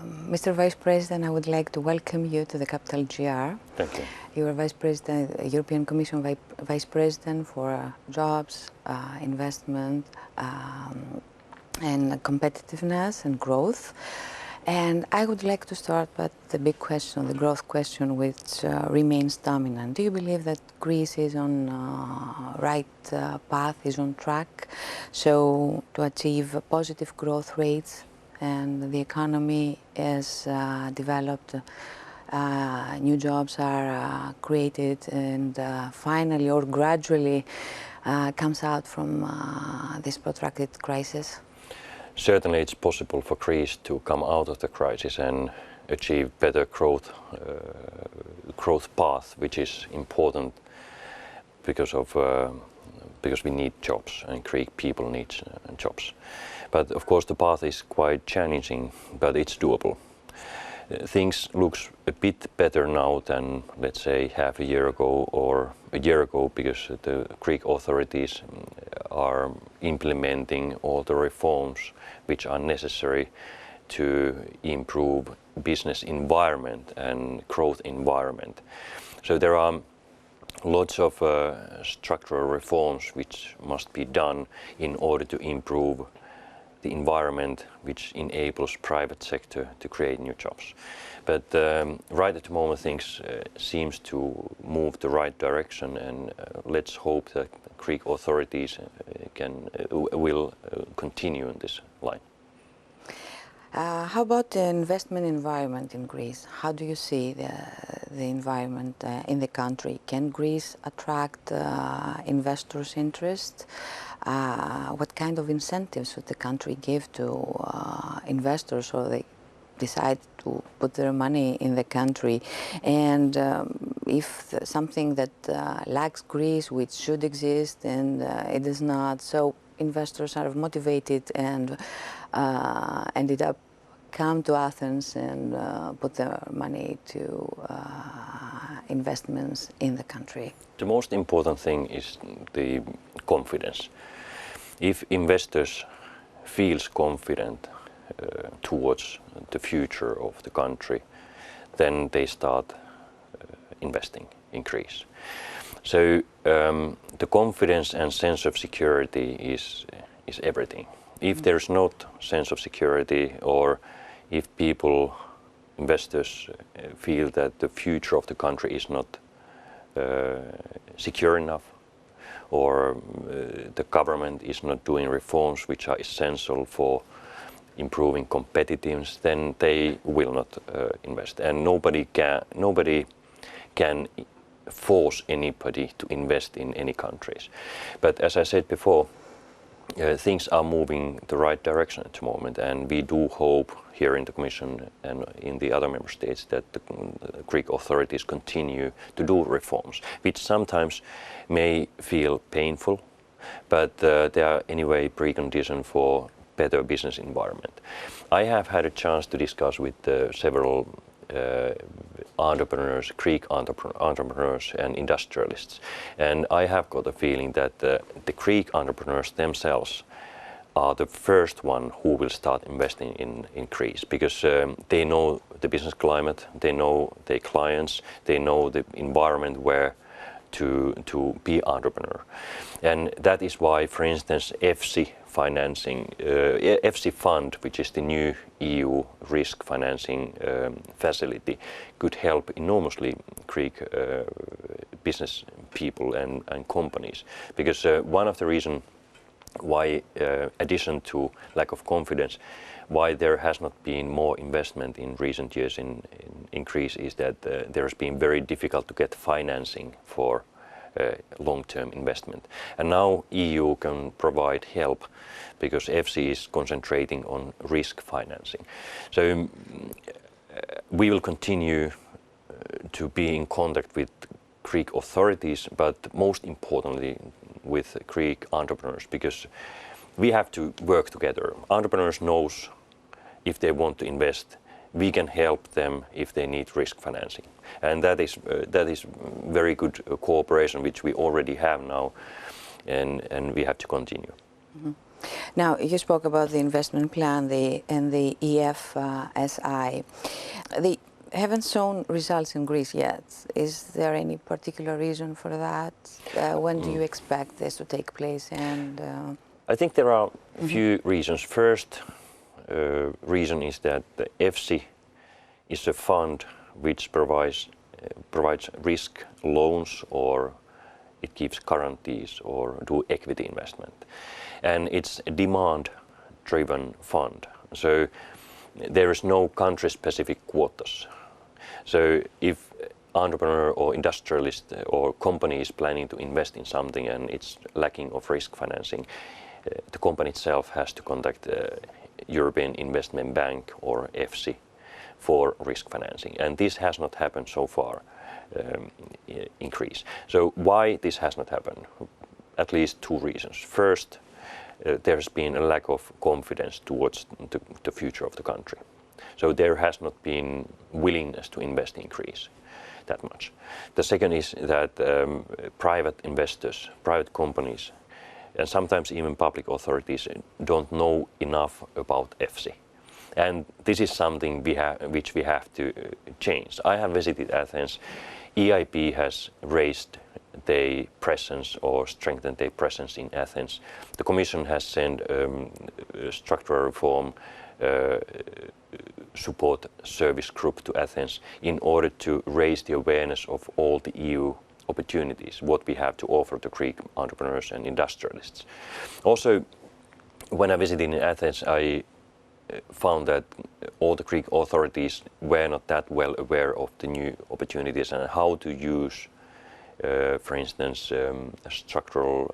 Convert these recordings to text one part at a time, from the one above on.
Mr. Vice President, I would like to welcome you to the capital.gr. Thank you. You are Vice President, European Commission Vice President for Jobs, Investment, and Competitiveness and Growth. And I would like to start with the big question, the growth question, which remains dominant. Do you believe that Greece is on right path, is on track, so to achieve positive growth rates, and the economy is developed, new jobs are created, and finally or gradually comes out from this protracted crisis? Certainly it's possible for Greece to come out of the crisis and achieve better growth path, which is important because we need jobs and Greek people need jobs. But of course the path is quite challenging, but it's doable. Things look a bit better now than, let's say, half a year ago or a year ago, because the Greek authorities are implementing all the reforms which are necessary to improve business environment and growth environment. So there are lots of structural reforms which must be done in order to improve the environment which enables private sector to create new jobs. But right at the moment things seems to move the right direction, and let's hope that Greek authorities will continue in this line. How about the investment environment in Greece? How do you see the environment in the country? Can Greece attract investors' interest? What kind of incentives would the country give to investors so they decide to put their money in the country? And if something that lacks Greece, which should exist, and it is not, so investors are motivated and ended up come to Athens and put their money to investments in the country. The most important thing is the confidence. If investors feels confident towards the future of the country, then they start investing in Greece. So the confidence and sense of security is everything. If there's not sense of security, or if people, investors, feel that the future of the country is not secure enough, or the government is not doing reforms which are essential for improving competitiveness, then they will not invest. And nobody can force anybody to invest in any countries. But as I said before, things are moving the right direction at the moment, and we do hope here in the Commission and in the other member states that the Greek authorities continue to do reforms, which sometimes may feel painful, but they are anyway precondition for better business environment. I have had a chance to discuss with several entrepreneurs, Greek entrepreneurs and industrialists, and I have got a feeling that the Greek entrepreneurs themselves are the first one who will start investing in Greece, because they know the business climate, they know their clients, they know the environment where to be entrepreneur. And that is why, for instance, EFSI financing, EFSI fund, which is the new EU risk financing facility, could help enormously Greek business people and companies. Because one of the reasons why, addition to lack of confidence, why there has not been more investment in recent years in Greece is that there has been very difficult to get financing for long-term investment. And now EU can provide help because EFSI is concentrating on risk financing. So we will continue to be in contact with Greek authorities, but most importantly with Greek entrepreneurs, because we have to work together. Entrepreneurs knows if they want to invest, we can help them if they need risk financing. And that is very good cooperation which we already have now, and we have to continue. Mm-hmm. Now, you spoke about the investment plan and the EFSI. They haven't shown results in Greece yet. Is there any particular reason for that? When do you expect this to take place? And I think there are a few reasons. First reason is that the EFSI is a fund which provides risk loans, or it gives guarantees or do equity investment. And it's a demand-driven fund. So there is no country-specific quotas. So if entrepreneur or industrialist or company is planning to invest in something and it's lacking of risk financing, the company itself has to contact the European Investment Bank or EFSI for risk financing. And this has not happened so far in Greece. So why this has not happened? At least two reasons. First, there has been a lack of confidence towards the future of the country. So there has not been willingness to invest in Greece that much. The second is that private investors, private companies, and sometimes even public authorities don't know enough about EFSI. And this is something which we have to change. I have visited Athens. EIB has raised their presence or strengthened their presence in Athens. The Commission has sent structural reform support service group to Athens in order to raise the awareness of all the EU opportunities, what we have to offer to Greek entrepreneurs and industrialists. Also, when I visited in Athens, I found that all the Greek authorities were not that well aware of the new opportunities and how to use, for instance, structural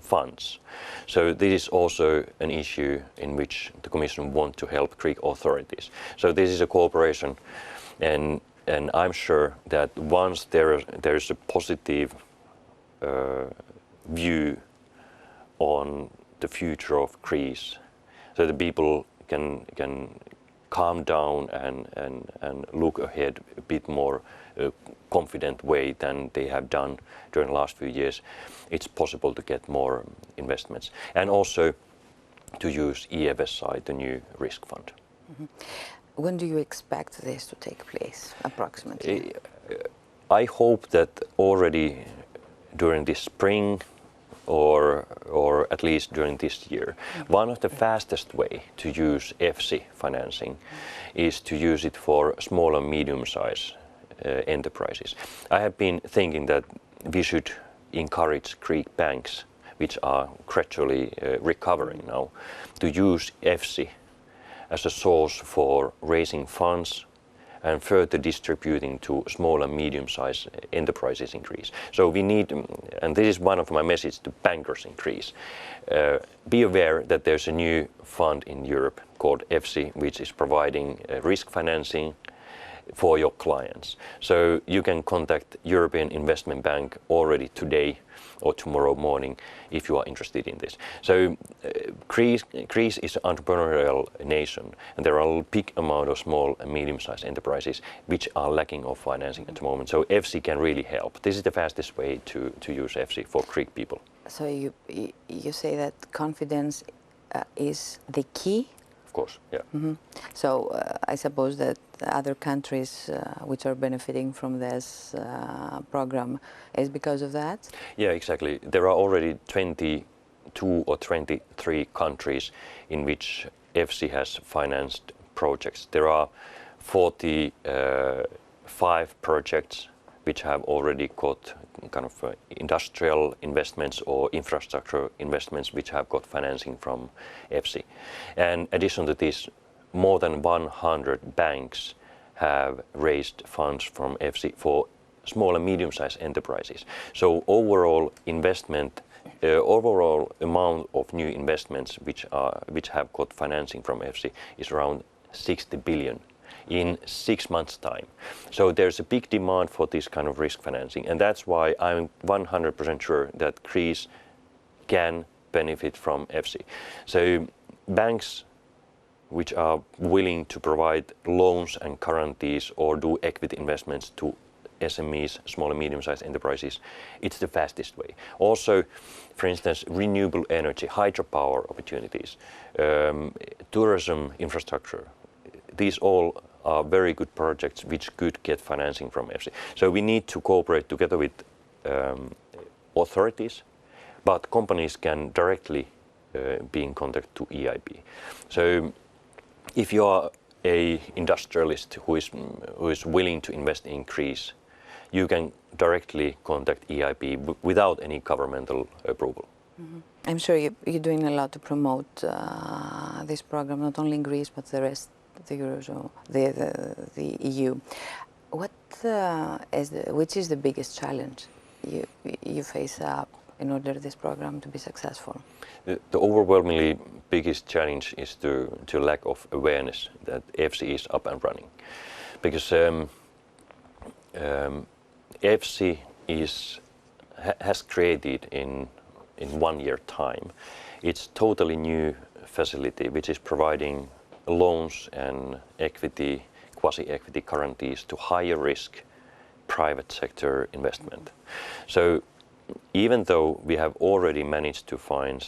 funds. So this is also an issue in which the Commission wants to help Greek authorities. So this is a cooperation, and I'm sure that once there is a positive view on the future of Greece, so the people can calm down and look ahead a bit more confident way than they have done during the last few years, it's possible to get more investments. And also to use EFSI, the new risk fund. Mm-hmm. When do you expect this to take place, approximately? I hope that already during this spring or at least during this year. One of the fastest way to use EFSI financing is to use it for small and medium-sized enterprises. I have been thinking that we should encourage Greek banks, which are gradually recovering now, to use EFSI as a source for raising funds and further distributing to small and medium-sized enterprises in Greece. So we need, and this is one of my messages to bankers in Greece, be aware that there's a new fund in Europe called EFSI, which is providing risk financing for your clients. So you can contact European Investment Bank already today or tomorrow morning if you are interested in this. So Greece is an entrepreneurial nation, and there are a big amount of small and medium-sized enterprises which are lacking of financing at the moment. So EFSI can really help. This is the fastest way to use EFSI for Greek people. So you say that confidence is the key? Of course, yeah. Mm-hmm. So I suppose that other countries which are benefiting from this program is because of that? Yeah, exactly. There are already 22 or 23 countries in which EFSI has financed projects. There are 45 projects which have already got kind of industrial investments or infrastructure investments which have got financing from EFSI. And in addition to this, more than 100 banks have raised funds from EFSI for small and medium-sized enterprises. So overall investment, overall amount of new investments which have got financing from EFSI is around 60 billion in 6 months' time. So there's a big demand for this kind of risk financing, and that's why I'm 100% sure that Greece can benefit from EFSI. So banks which are willing to provide loans and guarantees or do equity investments to SMEs, small and medium-sized enterprises, it's the fastest way. Also, for instance, renewable energy, hydropower opportunities, tourism infrastructure, these all are very good projects which could get financing from EFSI. So we need to cooperate together with authorities, but companies can directly be in contact to EIB. So if you are a industrialist who is willing to invest in Greece, you can directly contact EIB without any governmental approval. Mm-hmm. I'm sure you're doing a lot to promote this program, not only in Greece but the rest of the Eurozone, the EU. Which is the biggest challenge you face in order for this program to be successful? The overwhelmingly biggest challenge is the lack of awareness that EFSI is up and running, because EFSI has created in 1 year time. It's totally new facility which is providing loans and equity, quasi-equity guarantees to higher risk private sector investment. So even though we have already managed to find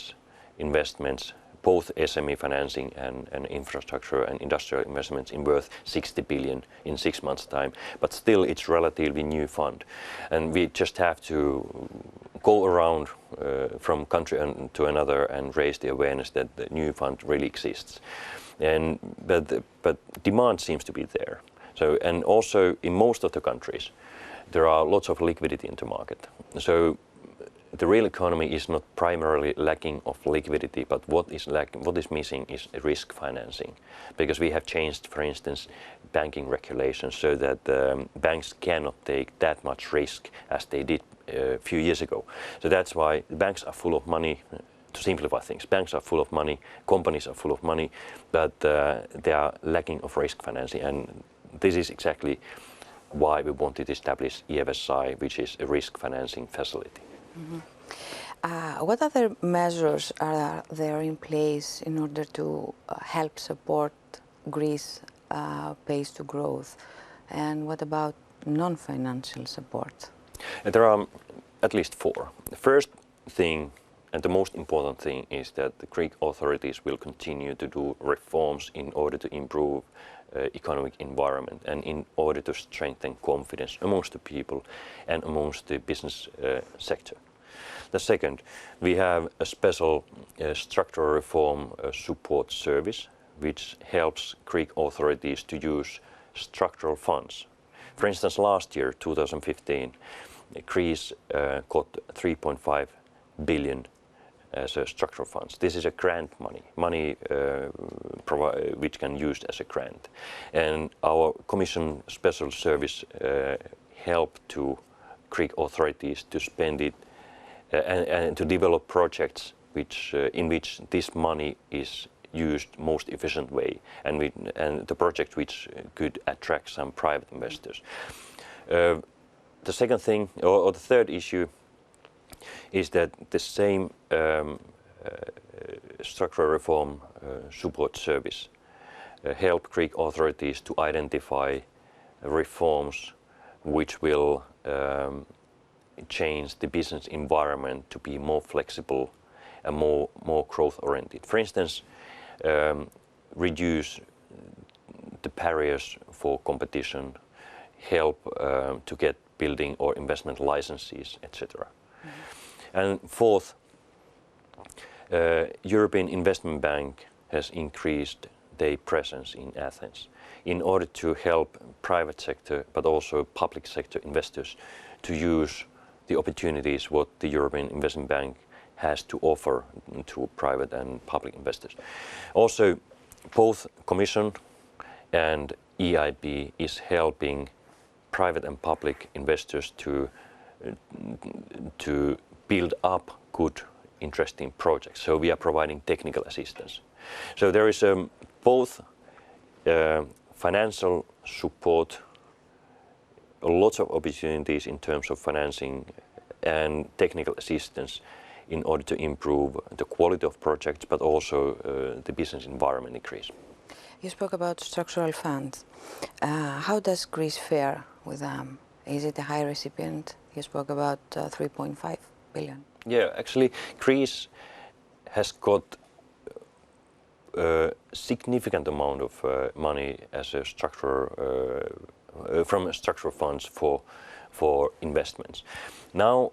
investments, both SME financing and infrastructure and industrial investments in worth 60 billion in 6 months' time, but still it's relatively new fund. And we just have to go around from country to another and raise the awareness that the new fund really exists. But demand seems to be there. So, and also in most of the countries, there are lots of liquidity in the market. So the real economy is not primarily lacking of liquidity, but what is missing is risk financing, because we have changed, for instance, banking regulations so that banks cannot take that much risk as they did a few years ago. So that's why banks are full of money. To simplify things, banks are full of money, companies are full of money, but they are lacking of risk financing, and this is exactly why we wanted to establish EFSI, which is a risk financing facility. Mm-hmm. What other measures are there in place in order to help support Greece pace to growth? And what about non-financial support? There are at least 4. The first thing and the most important thing is that the Greek authorities will continue to do reforms in order to improve economic environment and in order to strengthen confidence amongst the people and amongst the business sector. The second, we have a special structural reform support service which helps Greek authorities to use structural funds. For instance, last year, 2015, Greece got 3.5 billion as a structural funds. This is a grant money which can be used as a grant. And our Commission Special Service helped to Greek authorities to spend it and to develop projects in which this money is used most efficient way, and the project which could attract some private investors. The second thing, or the third issue, is that the same structural reform support service help Greek authorities to identify reforms which will change the business environment to be more flexible and more growth oriented. For instance, reduce the barriers for competition, help to get building or investment licenses, etc. Mm-hmm. And fourth, European Investment Bank has increased their presence in Athens in order to help private sector but also public sector investors to use the opportunities what the European Investment Bank has to offer to private and public investors. Also, both Commission and EIB is helping private and public investors to build up good, interesting projects. So we are providing technical assistance. So there is both financial support, lots of opportunities in terms of financing and technical assistance in order to improve the quality of projects, but also the business environment in Greece. You spoke about structural funds. How does Greece fare with them Is it a high recipient? You spoke about 3.5 billion. Yeah, actually, Greece has got a significant amount of money as a from structural funds for investments. Now,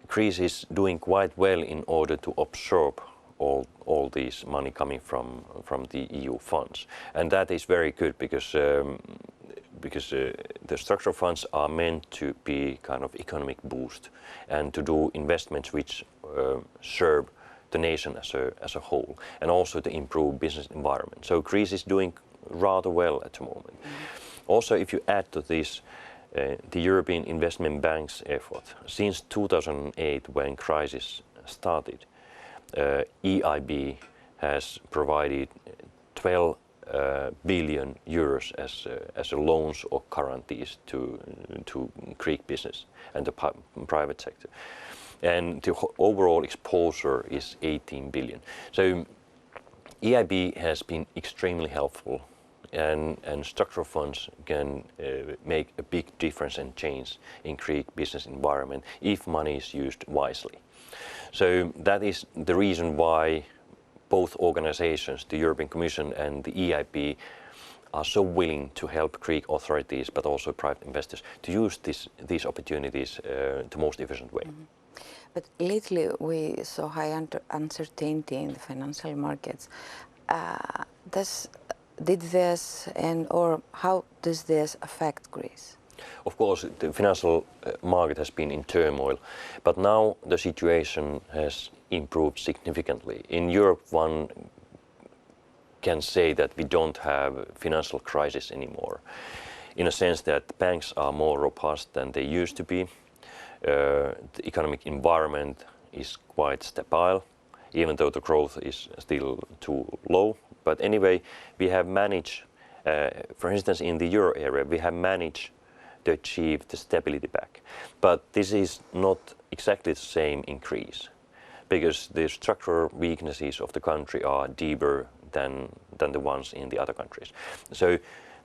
Greece is doing quite well in order to absorb all this money coming from the EU funds, and that is very good because the structural funds are meant to be kind of economic boost and to do investments which serve the nation as a whole, and also to improve business environment. So Greece is doing rather well at the moment. Also, if you add to this the European Investment Bank's effort, since 2008 when crisis started, EIB has provided 12 billion euros as loans or guarantees to Greek business and the private sector. And the overall exposure is 18 billion. So EIB has been extremely helpful, and structural funds can make a big difference and change in Greek business environment if money is used wisely. So that is the reason why both organizations, the European Commission and the EIB, are so willing to help Greek authorities, but also private investors, to use these opportunities the most efficient way. Mm-hmm. But lately we saw high uncertainty in the financial markets. How does this affect Greece? Of course, the financial market has been in turmoil, but now the situation has improved significantly. In Europe, one can say that we don't have financial crisis anymore, in a sense that banks are more robust than they used to be. The economic environment is quite stable, even though the growth is still too low. But anyway, we have managed, for instance, in the euro area, we have managed to achieve the stability back. But this is not exactly the same in Greece, because the structural weaknesses of the country are deeper than the ones in the other countries. So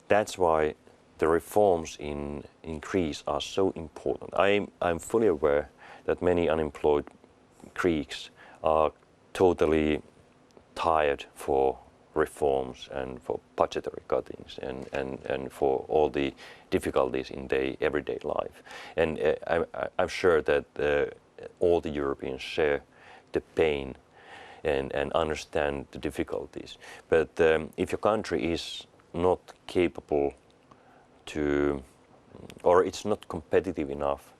that's why the reforms in Greece are so important. I'm fully aware that many unemployed Greeks are totally tired for reforms and for budgetary cuttings and for all the difficulties in their everyday life. And I'm sure that all the Europeans share the pain and understand the difficulties. But if your country is not capable to, or it's not competitive enough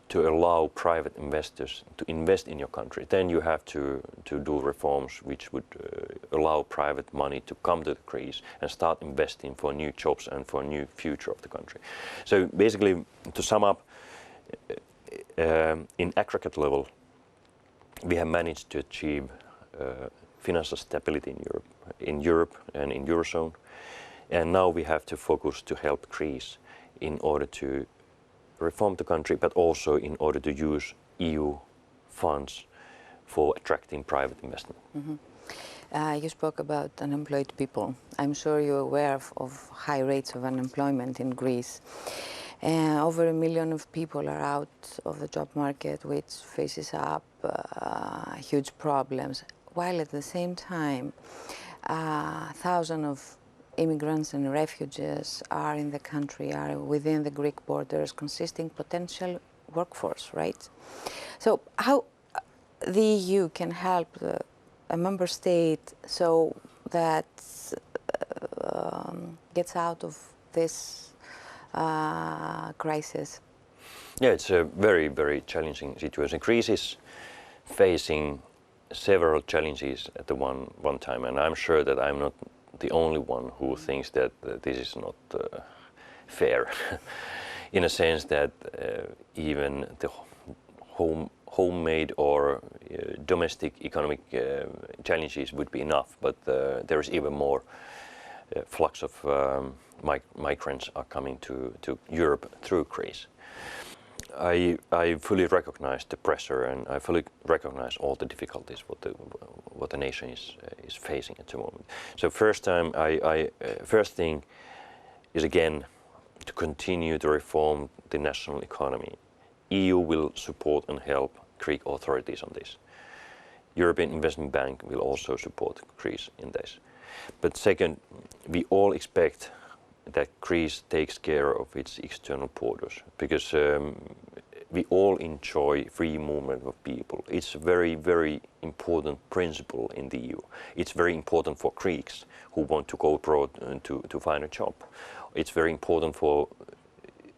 to allow private investors to invest in your country, then you have to do reforms which would allow private money to come to Greece and start investing for new jobs and for a new future of the country. So basically, to sum up, in aggregate level, we have managed to achieve financial stability in Europe and in Eurozone, and now we have to focus to help Greece in order to reform the country, but also in order to use EU funds for attracting private investment. Mm-hmm. You spoke about unemployed people. I'm sure you're aware of high rates of unemployment in Greece. Over 1 million of people are out of the job market, which faces up huge problems, while at the same time thousands of immigrants and refugees are in the country, are within the Greek borders, consisting potential workforce, right? So how the EU can help a member state so that gets out of this crisis? Yeah, it's a very, very challenging situation. Greece is facing several challenges at the one time, and I'm sure that I'm not the only one who thinks that this is not fair, in a sense that even the homemade or domestic economic challenges would be enough, but there is even more flux of migrants are coming to Europe through Greece. I fully recognize the pressure, and I fully recognize all the difficulties what the nation is facing at the moment. So first thing is again to continue to reform the national economy. EU will support and help Greek authorities on this. European Investment Bank will also support Greece in this. But second, we all expect that Greece takes care of its external borders because we all enjoy free movement of people. It's a very, very important principle in the EU. It's very important for Greeks who want to go abroad to find a job. It's very important for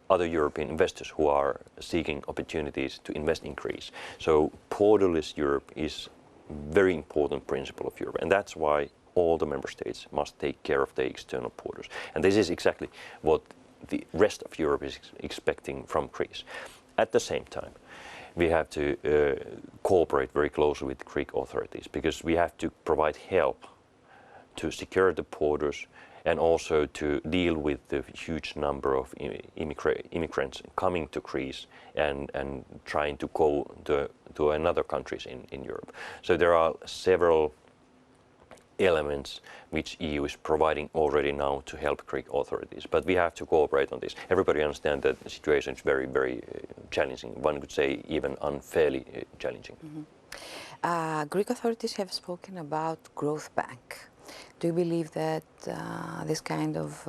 other European investors who are seeking opportunities to invest in Greece. So borderless Europe is a very important principle of Europe, and that's why all the member states must take care of their external borders. And this is exactly what the rest of Europe is expecting from Greece. At the same time, we have to cooperate very closely with Greek authorities because we have to provide help to secure the borders and also to deal with the huge number of immigrants coming to Greece and trying to go to another countries in Europe. So there are several elements which EU is providing already now to help Greek authorities. But we have to cooperate on this. Everybody understands that the situation is very, very challenging. One could say even unfairly challenging. Mm-hmm. Greek authorities have spoken about growth bank. Do you believe that this kind of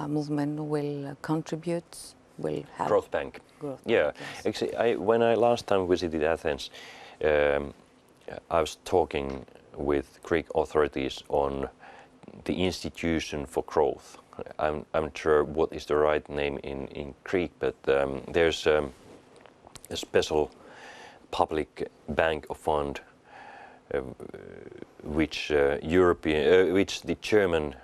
movement will contribute, will help? Growth bank. Growth yeah. bank, yes. Actually, when I last time visited Athens, I was talking with Greek authorities on the institution for growth. I'm not sure what is the right name in Greek, but there's a special public bank or fund which the German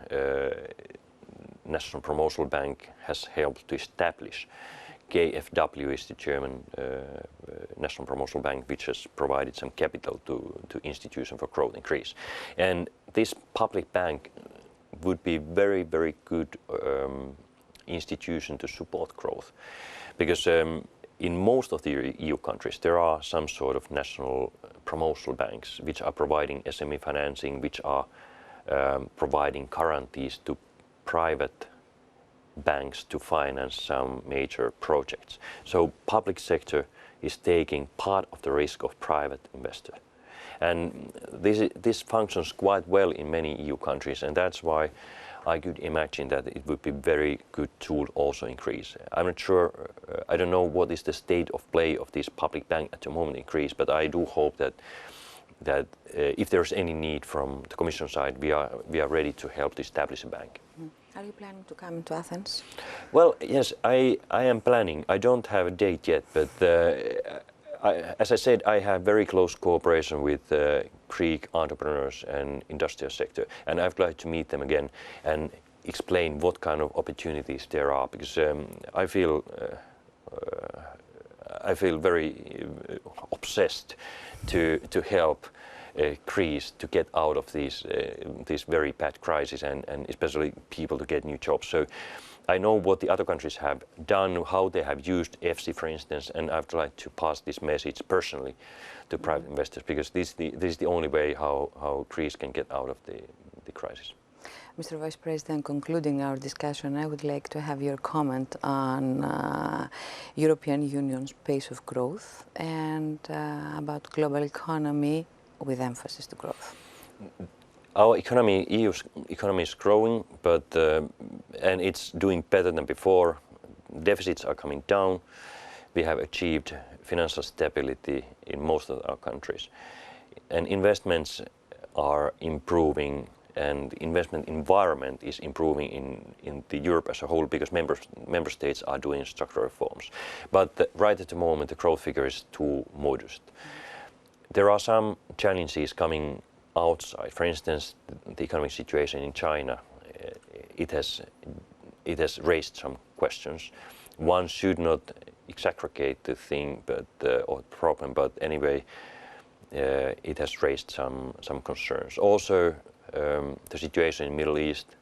National Promotional Bank has helped to establish. KfW is the German National Promotional Bank, which has provided some capital to Institution for Growth in Greece. And this public bank would be very, very good institution to support growth. Because in most of the EU countries, there are some sort of national promotional banks which are providing SME financing, which are providing guarantees to private banks to finance some major projects. So public sector is taking part of the risk of private investor. And this functions quite well in many EU countries, and that's why I could imagine that it would be very good tool also in Greece. I'm not sure, I don't know what is the state of play of this public bank at the moment in Greece, but I do hope that if there's any need from the Commission side, we are ready to help to establish a bank. Are you planning to come to Athens? Well, yes, I am planning. I don't have a date yet, but as I said, I have very close cooperation with Greek entrepreneurs and industrial sector, and I'd like to meet them again and explain what kind of opportunities there are, because I feel very obsessed to help Greece to get out of these very bad crisis and especially people to get new jobs. So I know what the other countries have done, how they have used EFSI, for instance, and I'd like to pass this message personally to private investors, because this is the only way how Greece can get out of the crisis. Mr. Vice President, concluding our discussion, I would like to have your comment on European Union's pace of growth and about global economy with emphasis to growth. Our economy, EU's economy is growing, but and it's doing better than before. Deficits are coming down. We have achieved financial stability in most of our countries. And investments are improving, and the investment environment is improving in the Europe as a whole, because member states are doing structural reforms. But right at the moment, the growth figure is too modest. There are some challenges coming outside. For instance, the economic situation in China, it has raised some questions. One should not exaggerate the thing, or the problem, but anyway, it has raised some concerns. Also, the situation in the Middle East,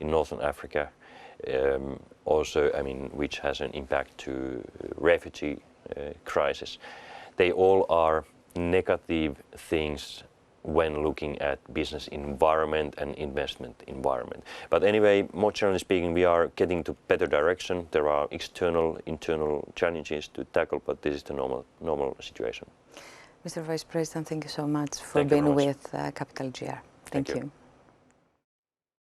in Northern Africa, also, I mean, which has an impact to refugee crisis. They all are negative things when looking at business environment and investment environment. But anyway, more generally speaking, we are getting to better direction. There are external, internal challenges to tackle, but this is the normal situation. Mr. Vice President, thank you so much for being with Capital.gr. Thank you.